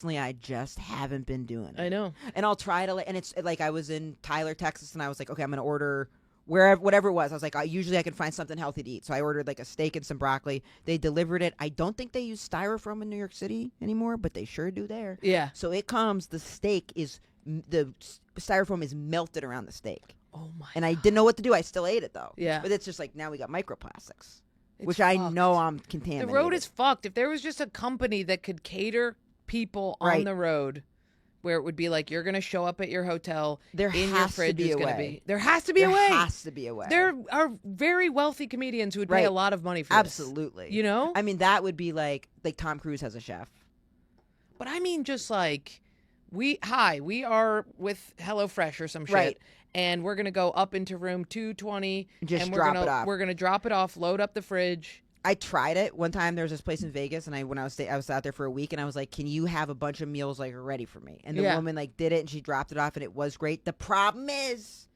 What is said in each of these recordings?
I just haven't been doing it. I know. And I'll try to, and it's like I was in Tyler, Texas, and I was like, okay, I'm gonna order whatever it was. I was like, usually I can find something healthy to eat, so I ordered like a steak and some broccoli. They delivered it. I don't think they use styrofoam in New York City anymore, but they sure do there. Yeah. So it comes. The steak is the styrofoam is melted around the steak. Oh my. And I didn't know what to do. I still ate it though. Yeah. But it's just like now we got microplastics, It's which I fucked. know I'm contaminated. The road is fucked. If there was just a company that could cater people on Right. the road, where it would be like you're gonna show up at your hotel, There in your has to fridge be is a gonna way. be. There has to be a way. There has to be a way. There are very wealthy comedians who would pay Right. a lot of money for Absolutely. this. You know? I mean, that would be like Tom Cruise has a chef. But I mean, just like we are with HelloFresh or some shit, Right. and we're gonna go up into room 220, Just and drop it off. We're gonna drop it off, load up the fridge. I tried it one time. There was this place in Vegas, and I was out there for a week, and I was like, "Can you have a bunch of meals like ready for me?" And the Yeah. woman like did it, and she dropped it off, and it was great. The problem is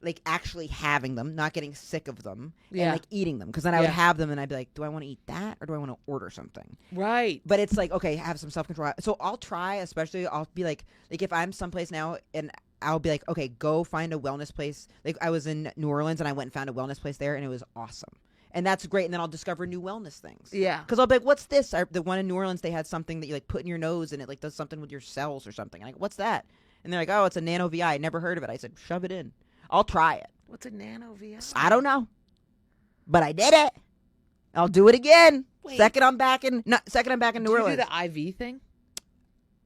like actually having them, not getting sick of them, Yeah. and like eating them. Because then I would Yeah. have them, and I'd be like, "Do I want to eat that, or do I want to order something?" Right. But it's like, okay, have some self control. So I'll try, especially I'll be like if I'm someplace now and I'll be like, okay, go find a wellness place. Like I was in New Orleans and I went and found a wellness place there, and it was awesome. And that's great. And then I'll discover new wellness things. Yeah. Because I'll be like, what's this? The one in New Orleans, they had something that you like put in your nose and it like does something with your cells or something. I'm like, what's that? And they're like, oh, it's a nano VI. I never heard of it. I said, shove it in. I'll try it. What's a nano VI? I don't know. But I did it. I'll do it again. Wait. Second I'm back in New Orleans. You do the IV thing?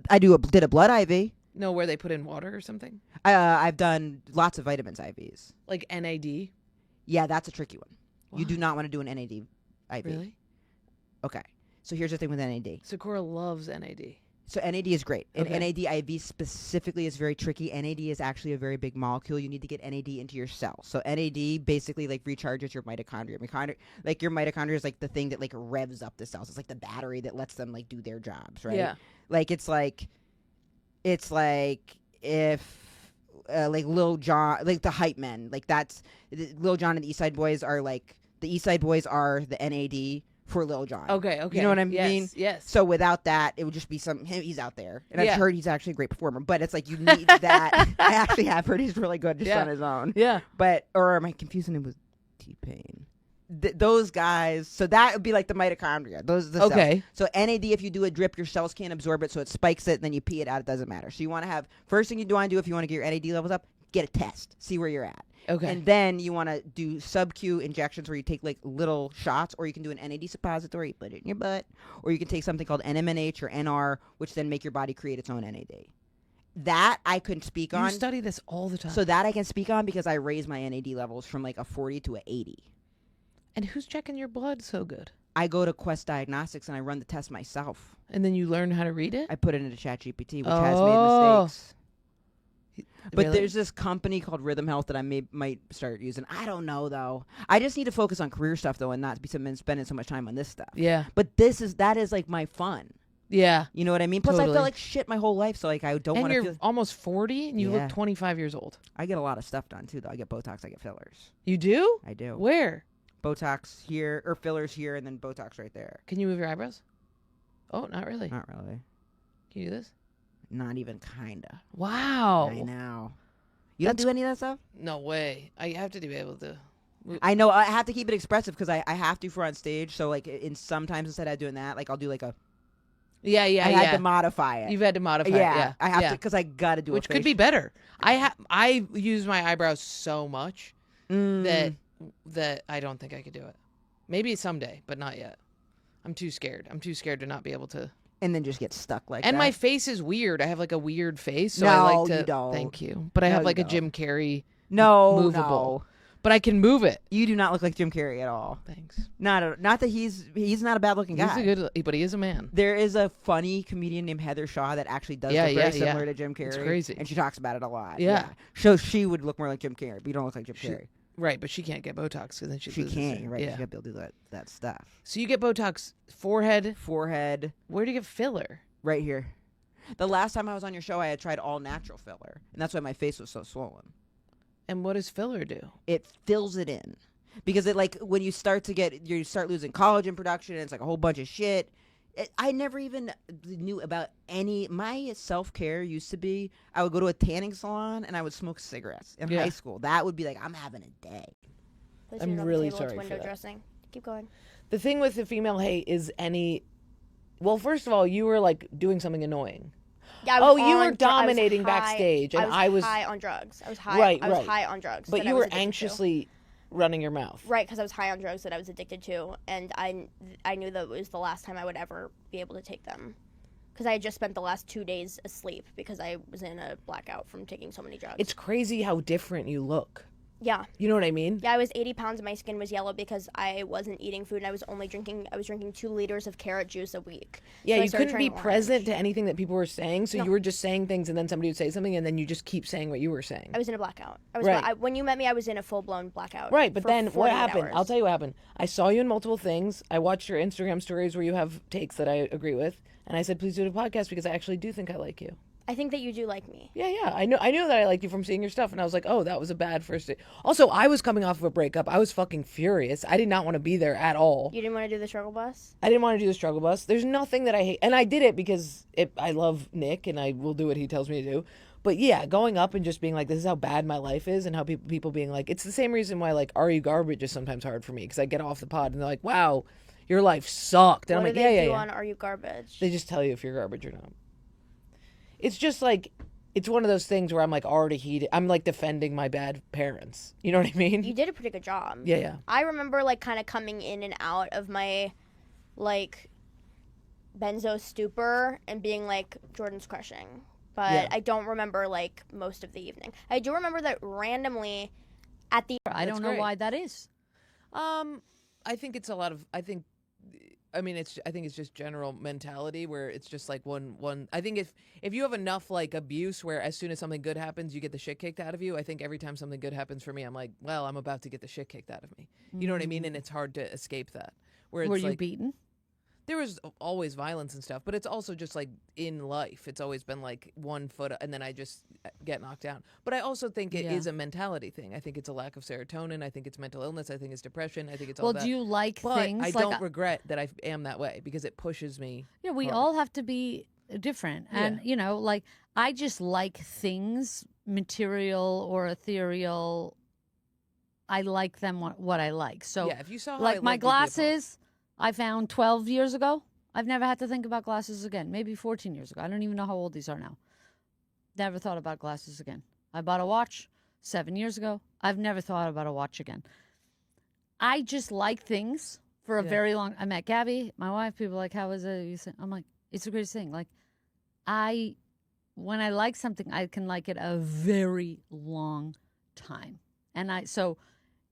I did a blood IV. No, where they put in water or something? I've done lots of vitamins IVs. Like NAD? Yeah, that's a tricky one. You Why? do not want to do an NAD IV. Really? Okay. So here's the thing with NAD. Sakura loves NAD. So NAD is great. And Okay. NAD IV specifically is very tricky. NAD is actually a very big molecule. You need to get NAD into your cells. So NAD basically like recharges your mitochondria. Like your mitochondria is like the thing that like revs up the cells. It's like the battery that lets them like do their jobs, right? Yeah. Like it's like if like Lil Jon, like the hype men, like that's Lil Jon and the East Side Boys are like the East Side Boys are the NAD for Lil Jon. Okay. You know what I Yes, mean? Yes. So without that, it would just be he's out there. And Yeah. I've heard he's actually a great performer, but it's like you need that. I actually have heard he's really good just Yeah. on his own. Yeah. Or am I confusing him with T-Pain? Those guys, so that would be like the mitochondria. Those are the cells. Okay. So NAD, if you do a drip, your cells can't absorb it, so it spikes it, and then you pee it out. It doesn't matter. So you want to have, first thing you want to do if you want to get your NAD levels up, get a test, see where you're at. Okay. And then you want to do sub-Q injections where you take like little shots, or you can do an NAD suppository, put it in your butt, or you can take something called NMNH or NR, which then make your body create its own NAD. That I can speak you on. study this all the time. So that I can speak on because I raised my NAD levels from like a 40 to a 80. And who's checking your blood so good? I go to Quest Diagnostics and I run the test myself. And then you learn how to read it? I put it into ChatGPT, which has made mistakes. But Really? there's this company called Rhythm Health that I might start using. I don't know though. I just need to focus on career stuff though, and not be spending so much time on this stuff. Yeah. But that is like my fun. Yeah. You know what I mean? Plus, I Totally. feel like shit my whole life, so like I don't And want to you're feel. almost 40 and you Yeah. look 25 years old. I get a lot of stuff done too, though. I get Botox, I get fillers. You do? I do. Where? Botox here or fillers here, and then Botox right there. Can you move your eyebrows? Oh, not really. Not really. Can you do this? Not even kinda. Wow. I know. You don't do any of that stuff? No way. I have to be able to. I know. I have to keep it expressive because I have to for on stage. So like, sometimes instead of doing that, like I'll do like a. Yeah. I had to modify it. You've had to modify it. yeah, Yeah. I have yeah. to because I gotta do Which a could be better. I use my eyebrows so much that I don't think I could do it. Maybe someday, but not yet. I'm too scared. I'm too scared to not be able to. and then just get stuck like And that. my face is weird. I have like a weird face, so No, I like to. you don't. Thank you, but I No, have you like a don't. Jim Carrey no movable. But I can move it. You do not look like Jim Carrey at all. Thanks. Not that he's not a bad looking guy. He's a good, but he is a man. There is a funny comedian named Heather Shaw that actually does Yeah, look very yeah, similar yeah. to Jim Carrey. It's crazy. And she talks about it a lot. Yeah. So she would look more like Jim Carrey, but you don't look like Jim Carrey. Right, but she can't get Botox because then she loses can't, it. you're right. Yeah. She got to be able to do that stuff. So you get Botox forehead. Forehead, Where do you get filler? right here. The last time I was on your show, I had tried all natural filler, and that's why my face was so swollen. And what does filler do? It fills it in. Because it like when you start losing collagen production, and it's like a whole bunch of shit. I never even knew about any. My self care used to be I would go to a tanning salon and I would smoke cigarettes in high school. That would be like I'm having a day. I'm really sorry for that. Dressing. Keep going. The thing with the female hate is well, first of all, you were like doing something annoying. Yeah, you were dominating backstage, and I was high on drugs. I was high. Right, I was right. high on drugs. But you were anxiously running your mouth. Right, because I was high on drugs that I was addicted to, and I knew that it was the last time I would ever be able to take them. Because I had just spent the last 2 days asleep because I was in a blackout from taking so many drugs. It's crazy how different you look. Yeah. You know what I mean? Yeah, I was 80 pounds and my skin was yellow because I wasn't eating food and I was drinking 2 liters of carrot juice a week. Yeah, so you couldn't be present to anything that people were saying, so you were just saying things and then somebody would say something and then you just keep saying what you were saying. I was in a blackout. When you met me, I was in a full-blown blackout. Right, but then what happened? Hours. I'll tell you what happened. I saw you in multiple things. I watched your Instagram stories where you have takes that I agree with, and I said, please do the podcast because I actually do think I like you. I think that you do like me. Yeah. I knew that I liked you from seeing your stuff, and I was like, oh, that was a bad first date. Also, I was coming off of a breakup. I was fucking furious. I did not want to be there at all. You didn't want to do the struggle bus? I didn't want to do the struggle bus. There's nothing that I hate. And I did it because I love Nick, and I will do what he tells me to do. But yeah, going up and just being like, this is how bad my life is, and how people being like, it's the same reason why, like, Are You Garbage is sometimes hard for me, because I get off the pod, and they're like, wow, your life sucked. And what I'm like, do they do yeah. on Are You Garbage? They just tell you if you're garbage or not. It's just like... It's one of those things where I'm like already heated. I'm like defending my bad parents. You know what I mean? You did a pretty good job. Yeah. I remember like kind of coming in and out of my like benzo stupor and being like, Jordan's crushing. But I don't remember like most of the evening. I do remember that randomly at the I don't know why that is. I think it's a lot of I think it's just general mentality where it's just like one I think if you have enough like abuse where as soon as something good happens you get the shit kicked out of you, I think every time something good happens for me I'm like, well, I'm about to get the shit kicked out of me. You know what I mean? And it's hard to escape that. Where it's Were you like, beaten? there was always violence and stuff, but it's also just like in life. It's always been like 1 foot and then I just get knocked down. But I also think it is a mentality thing. I think it's a lack of serotonin. I think it's mental illness. I think it's depression. I think it's all that. Well, do you like but things? I like don't regret that I am that way because it pushes me. Yeah, we hard. all have to be different. And, you know, like I just like things, material or ethereal. I like them what I like. So, yeah, if you saw how like I my lived, you'd be appalled. glasses, I found 12 years ago. I've never had to think about glasses again. Maybe 14 years ago. I don't even know how old these are now. Never thought about glasses again. I bought a watch 7 years ago. I've never thought about a watch again. I just like things for a very long. I met Gabby, my wife. People are like, how is it? I'm like, it's the greatest thing. Like, when I like something, I can like it a very long time. And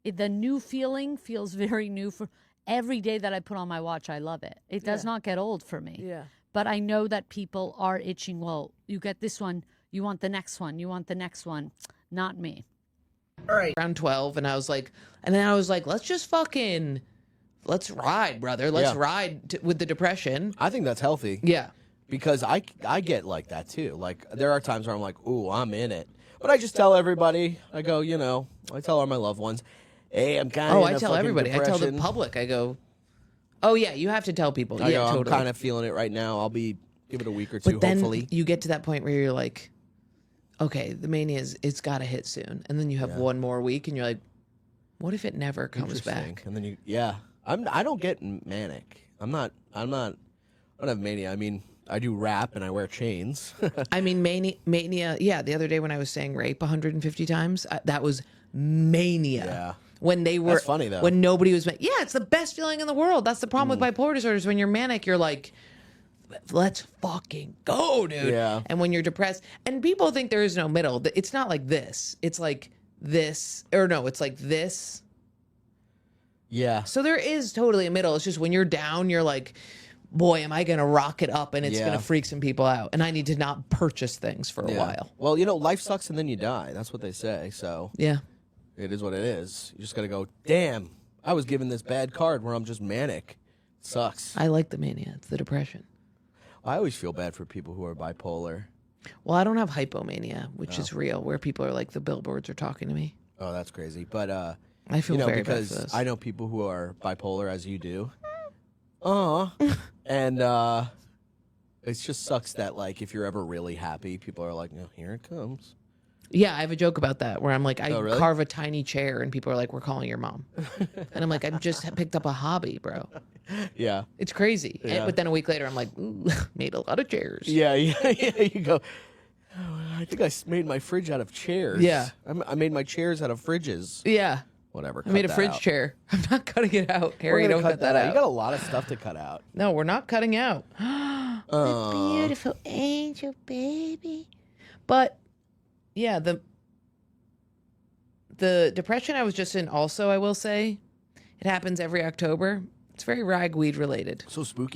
the new feeling feels very new for every day that I put on my watch. I love it. It does not get old for me. Yeah. But I know that people are itching. Well, you get this one. You want the next one. You want the next one. Not me. All right. Around 12, and I was like, let's ride, brother. Let's ride with the depression. I think that's healthy. Yeah. Because I get like that too. Like there are times where I'm like, ooh, I'm in it. But I just tell everybody. I go, I tell all my loved ones, hey, I'm kind of. Oh, I tell everybody. I tell the public. I go, oh yeah, you have to tell people. I yeah, go, totally. I'm kind of feeling it right now. I'll give it a week or two, But then hopefully. you get to that point where you're like, okay, the mania it's got to hit soon, and then you have one more week, and you're like, what if it never comes back? And then I don't get manic. I don't have mania. I mean, I do rap and I wear chains. I mean, mania. Yeah, the other day when I was saying rape 150 times, that was mania. Yeah. When they were That's funny though. When nobody was. Yeah, it's the best feeling in the world. That's the problem with bipolar disorders. When you're manic, you're like, let's fucking go, dude. Yeah. And when you're depressed, and people think there is no middle. It's not like this. It's like this, or no, it's like this. Yeah. So there is totally a middle. It's just when you're down, you're like, boy, am I going to rock it up, and it's going to freak some people out. And I need to not purchase things for a while. Well, life sucks and then you die. That's what they say. So Yeah. it is what it is. You just got to go, damn, I was given this bad card where I'm just manic. It sucks. I like the mania. It's the depression. I always feel bad for people who are bipolar. Well, I don't have hypomania, which is real, where people are like, the billboards are talking to me. Oh, that's crazy. But, I feel very bad for because this. I know people who are bipolar as you do. And it just sucks that, like, if you're ever really happy, people are like, no, here it comes. Yeah, I have a joke about that where I'm like, I really? carve a tiny chair and people are like, we're calling your mom. And I'm like, I just picked up a hobby, bro. Yeah. It's crazy. Yeah. But then a week later, I'm like, ooh, made a lot of chairs. Yeah. You go, oh, I think I made my fridge out of chairs. Yeah. I made my chairs out of fridges. Yeah. Whatever. I made a cut that fridge out. chair. I'm not cutting it out. We're Harry, gonna don't cut that out. You got a lot of stuff to cut out. No, we're not cutting out. Uh, Beautiful angel baby. But yeah, the depression I was just in also, I will say, it happens every October. It's very ragweed related. So spooky.